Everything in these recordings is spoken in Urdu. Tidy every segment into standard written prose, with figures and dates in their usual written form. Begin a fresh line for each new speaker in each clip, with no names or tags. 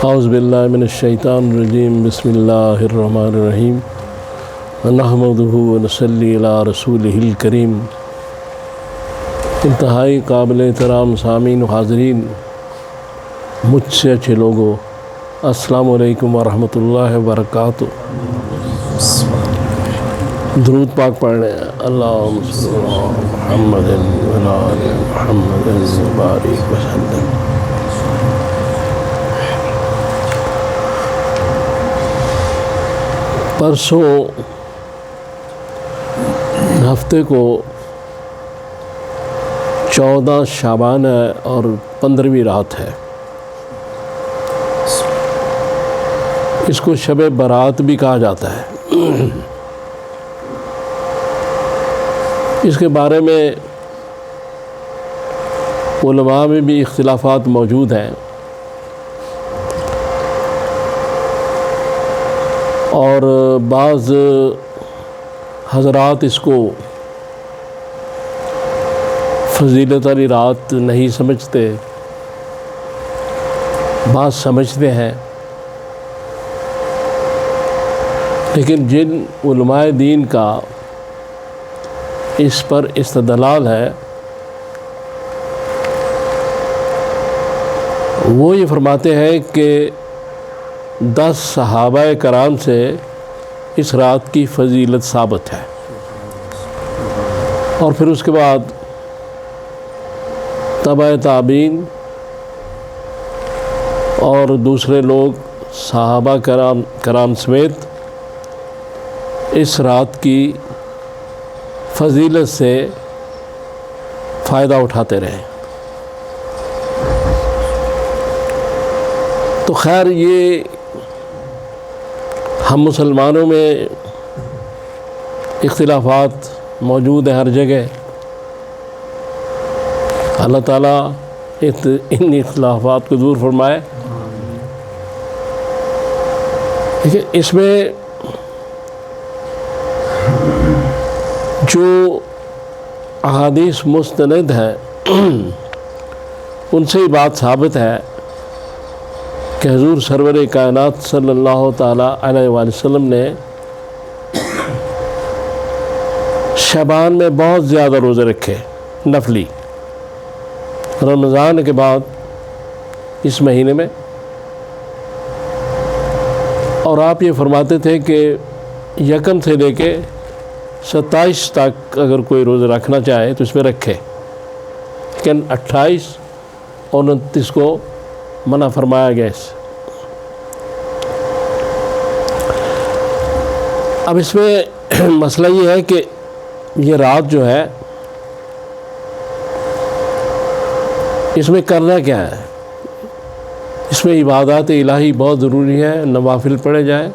اعوذ باللہ من الشیطان الرجیم بسم اللہ الرحمن الرحیم نحمدہ ونصلی علی رسولہ الکریم۔ انتہائی قابل احترام سامعین و حاضرین، مجھ سے اچھے لوگوں، السلام علیکم ورحمۃ اللہ وبرکاتہ۔ درود پاک پڑھ رہے ہیں، اللہم صلی علی محمد وعلی آل محمد وبارک وسلم۔ پرسوں ہفتے کو 14 شعبان ہے اور 15ویں رات ہے۔ اس کو شب برات بھی کہا جاتا ہے۔ اس کے بارے میں علماء میں بھی اختلافات موجود ہیں، اور بعض حضرات اس کو فضیلت والی رات نہیں سمجھتے، بعض سمجھتے ہیں، لیکن جن علماء دین کا اس پر استدلال ہے وہ یہ فرماتے ہیں کہ 10 صحابہ کرام سے اس رات کی فضیلت ثابت ہے، اور پھر اس کے بعد تبع تابعین اور دوسرے لوگ صحابہ کرام سمیت اس رات کی فضیلت سے فائدہ اٹھاتے رہے۔ تو خیر، یہ ہم مسلمانوں میں اختلافات موجود ہیں ہر جگہ۔ اللہ تعالیٰ ان اختلافات کو دور فرمائے۔ دیکھیں، اس میں جو احادیث مستند ہیں ان سے یہ بات ثابت ہے کہ حضور سرور کائنات صلی اللہ تعالیٰ علیہ وآلہ وسلم نے شعبان میں بہت زیادہ روزے رکھے، نفلی، رمضان کے بعد اس مہینے میں۔ اور آپ یہ فرماتے تھے کہ یکم سے لے کے 27 تک اگر کوئی روزہ رکھنا چاہے تو اس میں رکھے، لیکن 28 اور 29 کو منع فرمایا گیا اس۔ اب اس میں مسئلہ یہ ہے کہ یہ رات جو ہے اس میں کرنا کیا ہے؟ اس میں عبادات الہی بہت ضروری ہے، نوافل پڑھے جائیں،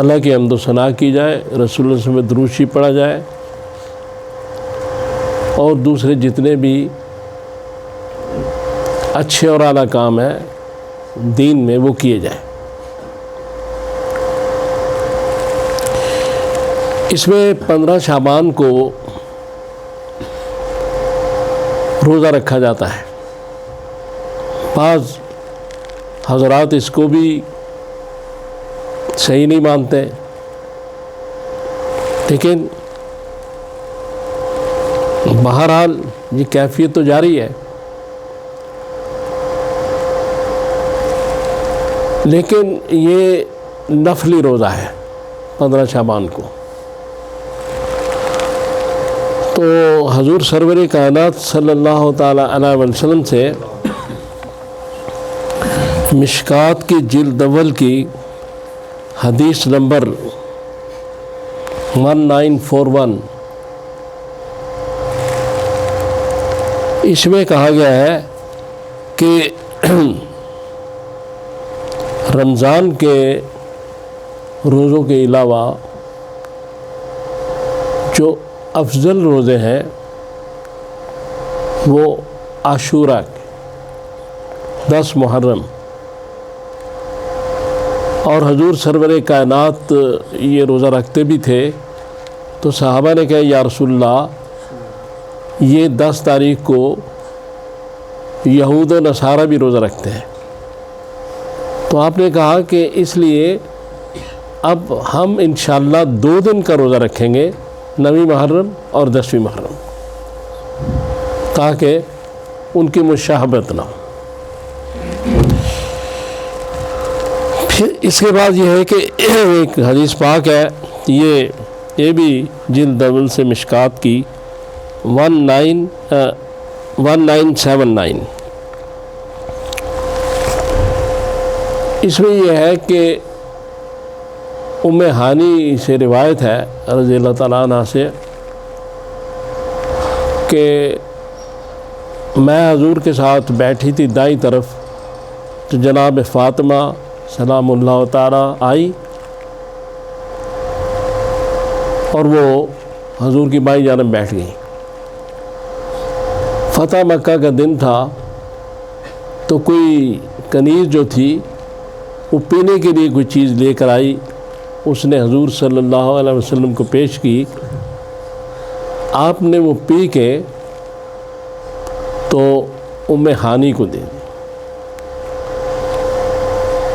اللہ کی حمد و ثنا کی جائے، رسول اللہ صلی اللہ علیہ وسلم درود شریف پڑھا جائے، اور دوسرے جتنے بھی اچھے اور اعلیٰ کام ہیں دین میں وہ کیے جائیں۔ اس میں 15 شعبان کو روزہ رکھا جاتا ہے۔ بعض حضرات اس کو بھی صحیح نہیں مانتے، لیکن بہرحال یہ کیفیت تو جاری ہے۔ لیکن یہ نفلی روزہ ہے 15 شعبان کو۔ تو حضور سرور کائنات صلی اللہ تعالیٰ علیہ وسلم سے مشکات کی جلد اول کی حدیث نمبر 1941 اس میں کہا گیا ہے کہ رمضان کے روزوں کے علاوہ جو افضل روزے ہیں وہ عاشورہ کے 10 محرم، اور حضور سرور کائنات یہ روزہ رکھتے بھی تھے، تو صحابہ نے کہا یا رسول اللہ یہ 10 تاریخ کو یہود و نصارہ بھی روزہ رکھتے ہیں، تو آپ نے کہا کہ اس لیے اب ہم انشاءاللہ 2 دن کا روزہ رکھیں گے، 9 محرم اور 10 محرم، تاکہ ان کی مشابہت نہ ہو۔ پھر اس کے بعد یہ ہے کہ ایک حدیث پاک ہے، یہ بھی جلد اول سے مشکات کی 1979، اس میں یہ ہے کہ ام ہانی سے روایت ہے رضی اللہ تعالیٰ عنہ سے کہ میں حضور کے ساتھ بیٹھی تھی دائیں طرف، تو جناب فاطمہ سلام اللہ تعالیٰ آئی اور وہ حضور کی بائیں جانب بیٹھ گئی۔ فتح مکہ کا دن تھا، تو کوئی کنیز جو تھی وہ پینے کے لیے کوئی چیز لے کر آئی، اس نے حضور صلی اللہ علیہ وسلم کو پیش کی، آپ نے وہ پی کے تو ام ہانی کو دے دی۔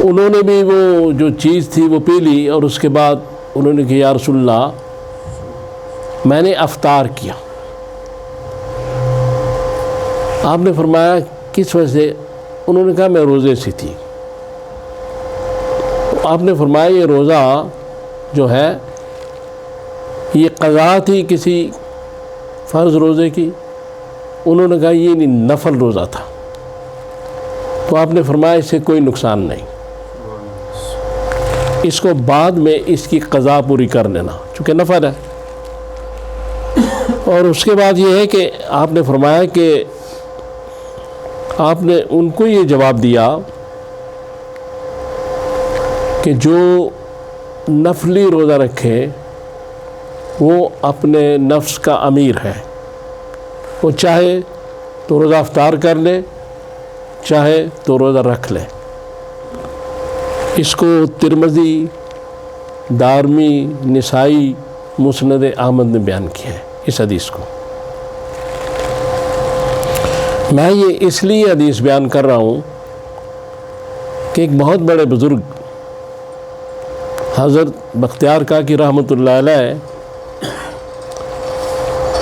انہوں نے بھی وہ جو چیز تھی وہ پی لی، اور اس کے بعد انہوں نے کہا یا رسول اللہ میں نے افطار کیا۔ آپ نے فرمایا کس وجہ سے؟ انہوں نے کہا میں روزے سے تھی۔ آپ نے فرمایا یہ روزہ جو ہے یہ قضا تھی کسی فرض روزے کی؟ انہوں نے کہا یہ نہیں، نفل روزہ تھا۔ تو آپ نے فرمایا اس سے کوئی نقصان نہیں، اس کو بعد میں اس کی قضا پوری کر لینا، چونکہ نفل ہے۔ اور اس کے بعد یہ ہے کہ آپ نے فرمایا کہ آپ نے ان کو یہ جواب دیا کہ جو نفلی روزہ رکھے وہ اپنے نفس کا امیر ہے، وہ چاہے تو روزہ افطار کر لے، چاہے تو روزہ رکھ لے۔ اس کو ترمذی، دارمی، نسائی، مسند احمد نے بیان کیا ہے اس حدیث کو۔ میں یہ اس لیے حدیث بیان کر رہا ہوں کہ ایک بہت بڑے بزرگ حضرت بختیار کاکی رحمۃ اللہ علیہ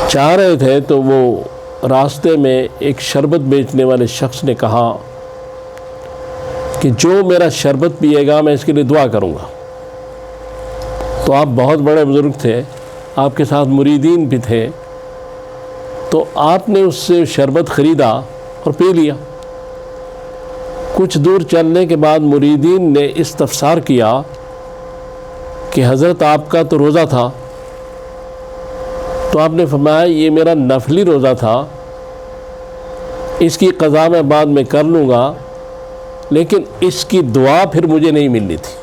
چاہ رہے تھے، تو وہ راستے میں ایک شربت بیچنے والے شخص نے کہا کہ جو میرا شربت پیے گا میں اس کے لیے دعا کروں گا۔ تو آپ بہت بڑے بزرگ تھے، آپ کے ساتھ مریدین بھی تھے، تو آپ نے اس سے شربت خریدا اور پی لیا۔ کچھ دور چلنے کے بعد مریدین نے استفسار کیا کہ حضرت آپ کا تو روزہ تھا، تو آپ نے فرمایا یہ میرا نفلی روزہ تھا، اس کی قضا میں بعد میں کر لوں گا، لیکن اس کی دعا پھر مجھے نہیں ملنی تھی۔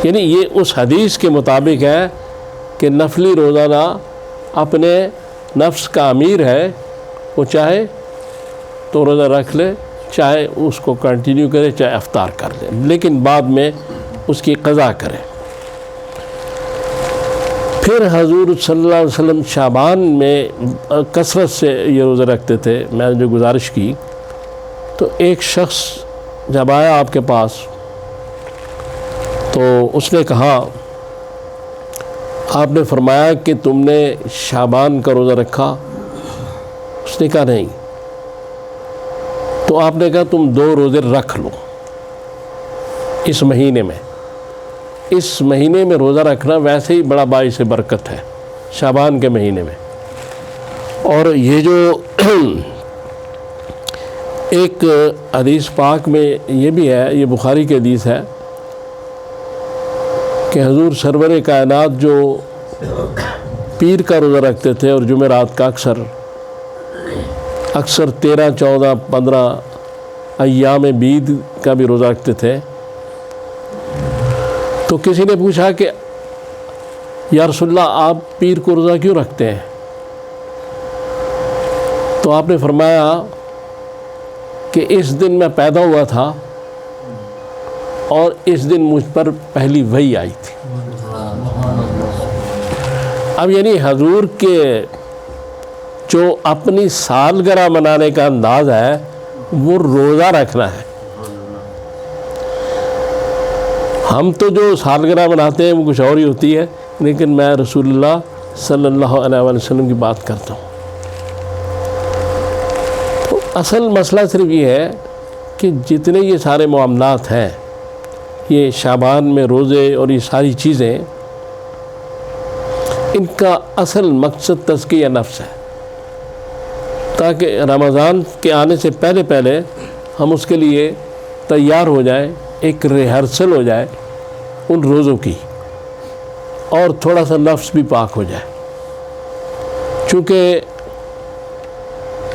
یعنی یہ اس حدیث کے مطابق ہے کہ نفلی روزانہ اپنے نفس کا امیر ہے، وہ چاہے تو روزہ رکھ لے، چاہے اس کو کنٹینیو کرے، چاہے افطار کر لے، لیکن بعد میں اس کی قضا کرے۔ پھر حضور صلی اللہ علیہ وسلم شعبان میں کثرت سے یہ روزہ رکھتے تھے۔ میں نے جو گزارش کی، تو ایک شخص جب آیا آپ کے پاس تو اس نے کہا، آپ نے فرمایا کہ تم نے شعبان کا روزہ رکھا؟ اس نے کہا نہیں۔ تو آپ نے کہا تم 2 روزے رکھ لو اس مہینے میں۔ اس مہینے میں روزہ رکھنا ویسے ہی بڑا باعث برکت ہے، شعبان کے مہینے میں۔ اور یہ جو ایک حدیث پاک میں یہ بھی ہے، یہ بخاری کی حدیث ہے کہ حضور سرور کائنات جو پیر کا روزہ رکھتے تھے اور جمعرات کا اکثر 13، 14، 15 ایام بید کا بھی روزہ رکھتے تھے۔ تو کسی نے پوچھا کہ یا رسول اللہ آپ پیر کو روزہ کیوں رکھتے ہیں؟ تو آپ نے فرمایا کہ اس دن میں پیدا ہوا تھا اور اس دن مجھ پر پہلی وحی آئی تھی۔ اب یعنی حضور کے جو اپنی سالگرہ منانے کا انداز ہے وہ روزہ رکھنا ہے۔ ہم تو جو سالگرہ مناتے ہیں وہ کچھ اور ہی ہوتی ہے، لیکن میں رسول اللہ صلی اللہ علیہ وسلم کی بات کرتا ہوں۔ تو اصل مسئلہ صرف یہ ہے کہ جتنے یہ سارے معاملات ہیں، یہ شعبان میں روزے اور یہ ساری چیزیں، ان کا اصل مقصد تزکیہ نفس ہے، تاکہ رمضان کے آنے سے پہلے پہلے ہم اس کے لیے تیار ہو جائیں، ایک ریہرسل ہو جائے ان روزوں کی، اور تھوڑا سا نفس بھی پاک ہو جائے۔ چونکہ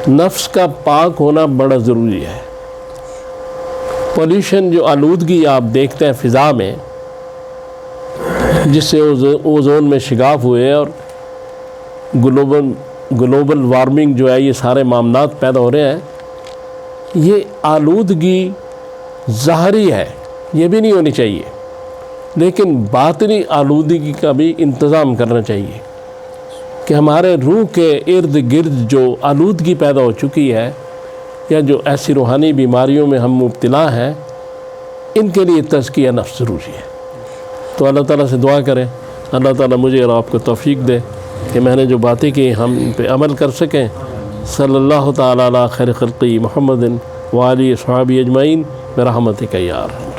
نفس کا پاک ہونا بڑا ضروری ہے۔ پولیوشن، جو آلودگی آپ دیکھتے ہیں فضا میں، جس سے اوزون میں شگاف ہوئے اور گلوبل وارمنگ جو ہے، یہ سارے معاملات پیدا ہو رہے ہیں، یہ آلودگی ظاہری ہے، یہ بھی نہیں ہونی چاہیے، لیکن باطنی آلودگی کا بھی انتظام کرنا چاہیے کہ ہمارے روح کے ارد گرد جو آلودگی پیدا ہو چکی ہے، یا جو ایسی روحانی بیماریوں میں ہم مبتلا ہیں، ان کے لیے تزکیہ نفس ضروری ہے۔ تو اللہ تعالیٰ سے دعا کریں، اللہ تعالیٰ مجھے اور آپ کو توفیق دے کہ میں نے جو باتیں کی ہم ان پہ عمل کر سکیں۔ صلی اللہ تعالیٰ علی خیر خلقی محمد وآلہ صحابہ اجمعین برحمتک یا ارحم۔